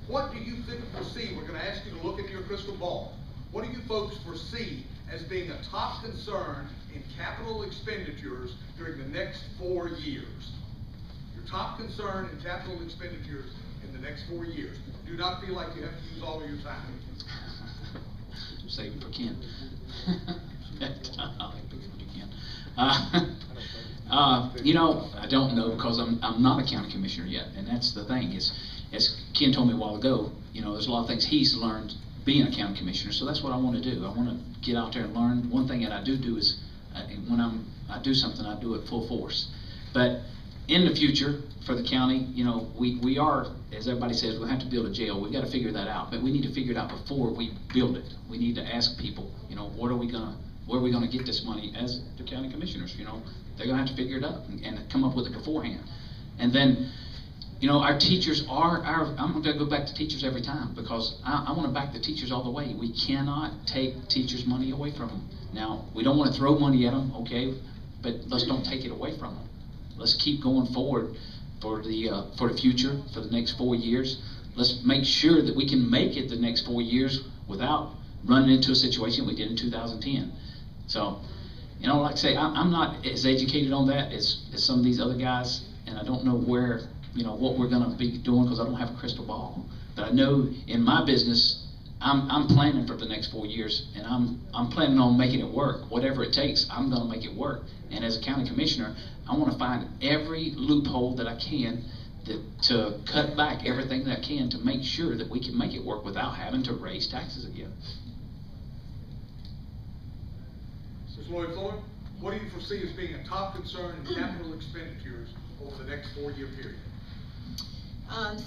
What do you foresee? We're going to ask you to look into your crystal ball. What do you folks foresee as being a top concern in capital expenditures during the next 4 years? Your top concern in capital expenditures in the next 4 years. Do not feel like you have to use all of your time. Save it for Ken. You know, I don't know because I'm not a county commissioner yet, and that's the thing is, as Ken told me a while ago, you know, there's a lot of things he's learned being a county commissioner, so that's what I want to do. I want to get out there and learn. One thing that I do is when I do something, I do it full force. But in the future, for the county, you know, we are, as everybody says, we'll have to build a jail. We've got to figure that out, but we need to figure it out before we build it. We need to ask people, you know, where are we gonna get this money as the county commissioners? You know, they're gonna have to figure it out and come up with it beforehand. And then, you know, our teachers are I'm gonna go back to teachers every time because I want to back the teachers all the way. We cannot take teachers' money away from them. Now, we don't want to throw money at them, okay, but let's don't take it away from them. Let's keep going forward for the future, for the next 4 years. Let's make sure that we can make it the next 4 years without running into a situation we did in 2010. So, you know, like I say, I'm not as educated on that as some of these other guys, and I don't know where, you know, what we're going to be doing because I don't have a crystal ball. But I know in my business, I'm planning for the next 4 years, and I'm planning on making it work. Whatever it takes, I'm going to make it work. And as a county commissioner, I want to find every loophole that I can to cut back everything that I can to make sure that we can make it work without having to raise taxes again. Mr. Lloyd-Fuller, what do you foresee as being a top concern in capital expenditures over the next 4-year period?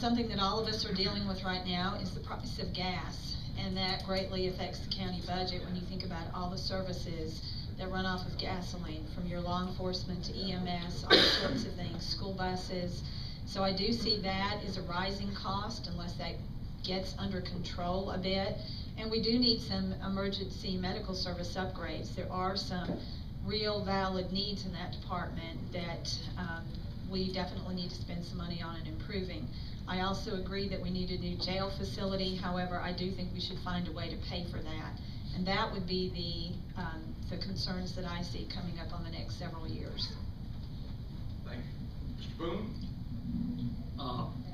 Something that all of us are dealing with right now is the price of gas, and that greatly affects the county budget when you think about all the services that run off of gasoline, from your law enforcement to EMS, all sorts of things, school buses. So I do see that as a rising cost unless that gets under control a bit. And we do need some emergency medical service upgrades. There are some real valid needs in that department that we definitely need to spend some money on and improving. I also agree that we need a new jail facility. However, I do think we should find a way to pay for that. And that would be the concerns that I see coming up on the next several years. Thank you. Mr. Boone?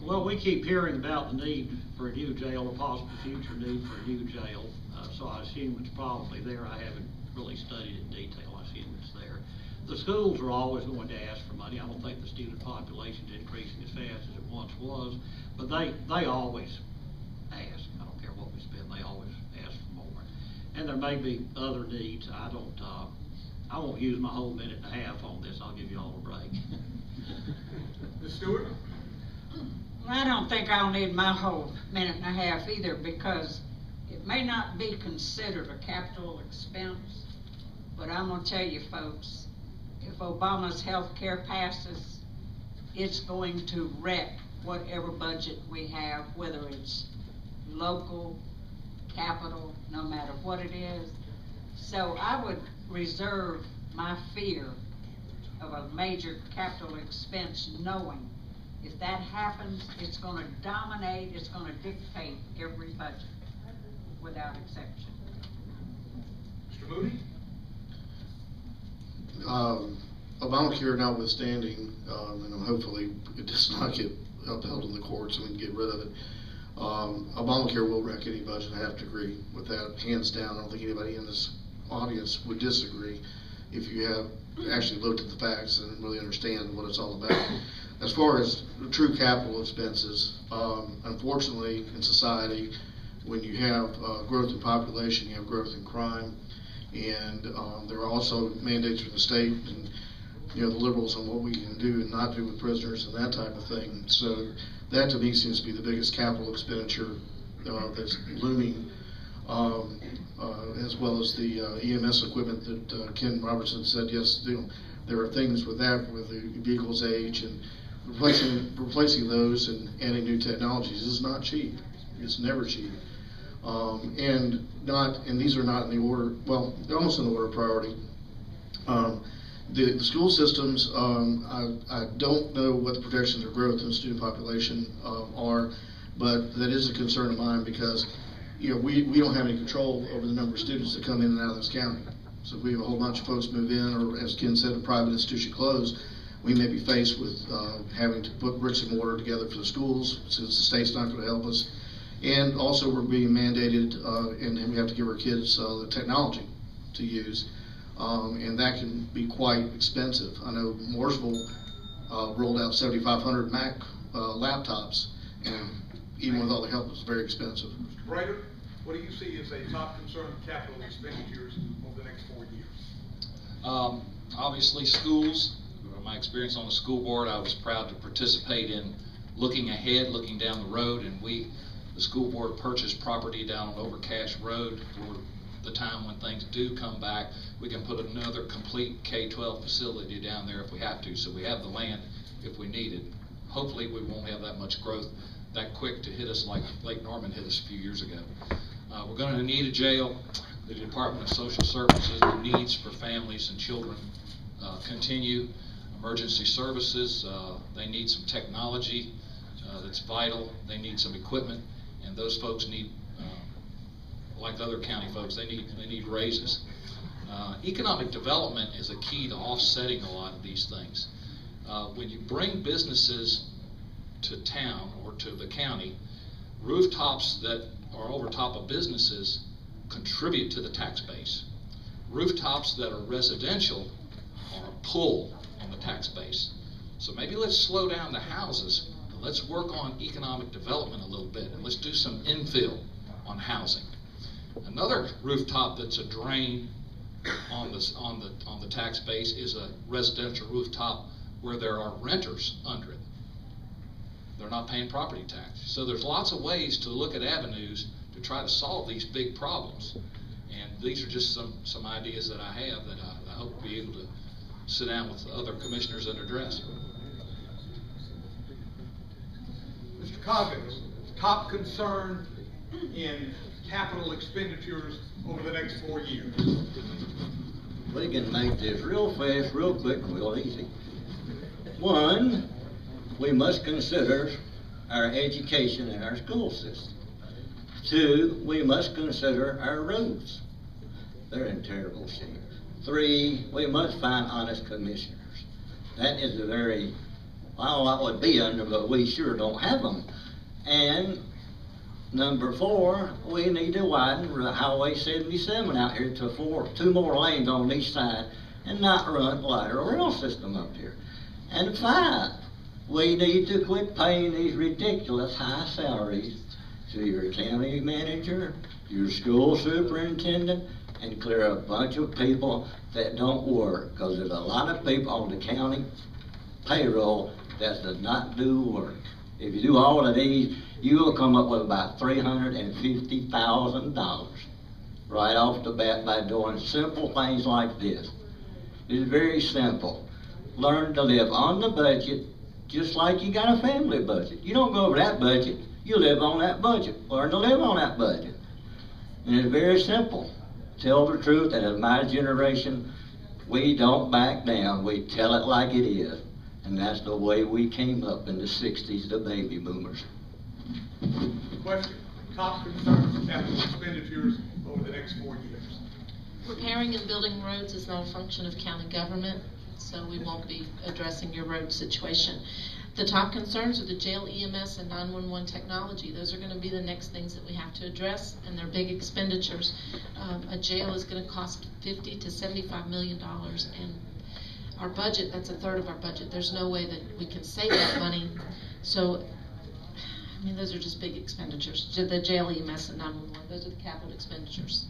Well, we keep hearing about the need for a new jail, a possible future need for a new jail. So I assume it's probably there. I haven't really studied it in detail. I assume it's there. The schools are always going to ask for money. I don't think the student population is increasing as fast as it once was, but they always ask. I don't care what we spend, they always ask for more. And there may be other needs. I won't use my whole minute and a half on this. I'll give you all a break. Ms. Stewart? I don't think I'll need my whole minute and a half either, because it may not be considered a capital expense, but I'm going to tell you folks, if Obama's health care passes, it's going to wreck whatever budget we have, whether it's local, capital, no matter what it is. So I would reserve my fear of a major capital expense, knowing if that happens, it's going to dominate, it's going to dictate every budget, without exception. Mr. Moody? Obamacare notwithstanding, and hopefully it does not get upheld in the courts and we can get rid of it. Obamacare will wreck any budget. I have to agree with that, hands down. I don't think anybody in this audience would disagree if you have actually looked at the facts and really understand what it's all about. As far as the true capital expenses, unfortunately in society, when you have growth in population, you have growth in crime, and there are also mandates from the state and the liberals on what we can do and not do with prisoners and that type of thing. So that to me seems to be the biggest capital expenditure that's looming, as well as the EMS equipment that Ken Robertson said, yes, there are things with that, with the vehicle's age, and replacing those and adding new technologies is not cheap. It's never cheap. And these are not in the order, well, they're almost in the order of priority. The school systems, I don't know what the projections of growth in the student population are. But that is a concern of mine because, you know, we don't have any control over the number of students that come in and out of this county. So if we have a whole bunch of folks move in, or as Ken said, a private institution close, we may be faced with having to put bricks and mortar together for the schools, since the state's not going to help us. And also we're being mandated, and we have to give our kids the technology to use. And that can be quite expensive. I know Mooresville rolled out 7,500 Mac laptops, and even with all the help, it's very expensive. Mr. Brater, what do you see as a top concern of capital expenditures over the next 4 years? Obviously, schools. My experience on the school board, I was proud to participate in looking ahead, looking down the road, and the school board purchased property down on Overcash Road for the time when things do come back. We can put another complete K-12 facility down there if we have to, so we have the land if we need it. Hopefully we won't have that much growth that quick to hit us like Lake Norman hit us a few years ago. We're going to need a jail. The Department of Social Services, the needs for families and children continue. Emergency services, they need some technology that's vital. They need some equipment, and those folks need, like other county folks, they need raises. Economic development is a key to offsetting a lot of these things. When you bring businesses to town or to the county, rooftops that are over top of businesses contribute to the tax base. Rooftops that are residential are a pull on the tax base. So maybe let's slow down the houses, and let's work on economic development a little bit, and let's do some infill on housing. Another rooftop that's a drain on the tax base is a residential rooftop where there are renters under it. They're not paying property tax. So there's lots of ways to look at avenues to try to solve these big problems. And these are just some ideas that I have that I hope to be able to sit down with the other commissioners and address. Mr. Coggins, top concern in capital expenditures over the next 4 years. We can make this real fast, real quick, real easy. One, we must consider our education and our school system. Two, we must consider our roads. They're in terrible shape. Three, we must find honest commissioners. That is a very, well, that would be under, but we sure don't have them. And number four, we need to widen Highway 77 out here to 2 more lanes on each side and not run lateral rail system up here. And five, we need to quit paying these ridiculous high salaries to your county manager, your school superintendent, and clear a bunch of people that don't work, because there's a lot of people on the county payroll that does not do work. If you do all of these, you will come up with about $350,000 right off the bat by doing simple things like this. It's very simple. Learn to live on the budget just like you got a family budget. You don't go over that budget, you live on that budget. Learn to live on that budget. And it's very simple. Tell the truth, and in my generation, we don't back down. We tell it like it is. And that's the way we came up in the 60s, the baby boomers. Question, top concerns of capital expenditures over the next 4 years. Repairing and building roads is not a function of county government, so we won't be addressing your road situation. The top concerns are the jail, EMS, and 911 technology. Those are going to be the next things that we have to address, and they're big expenditures. A jail is going to cost $50 to $75 million, and our budget, that's a third of our budget. There's no way that we can save that money. So, I mean, those are just big expenditures. The jail, EMS, and 911, those are the capital expenditures.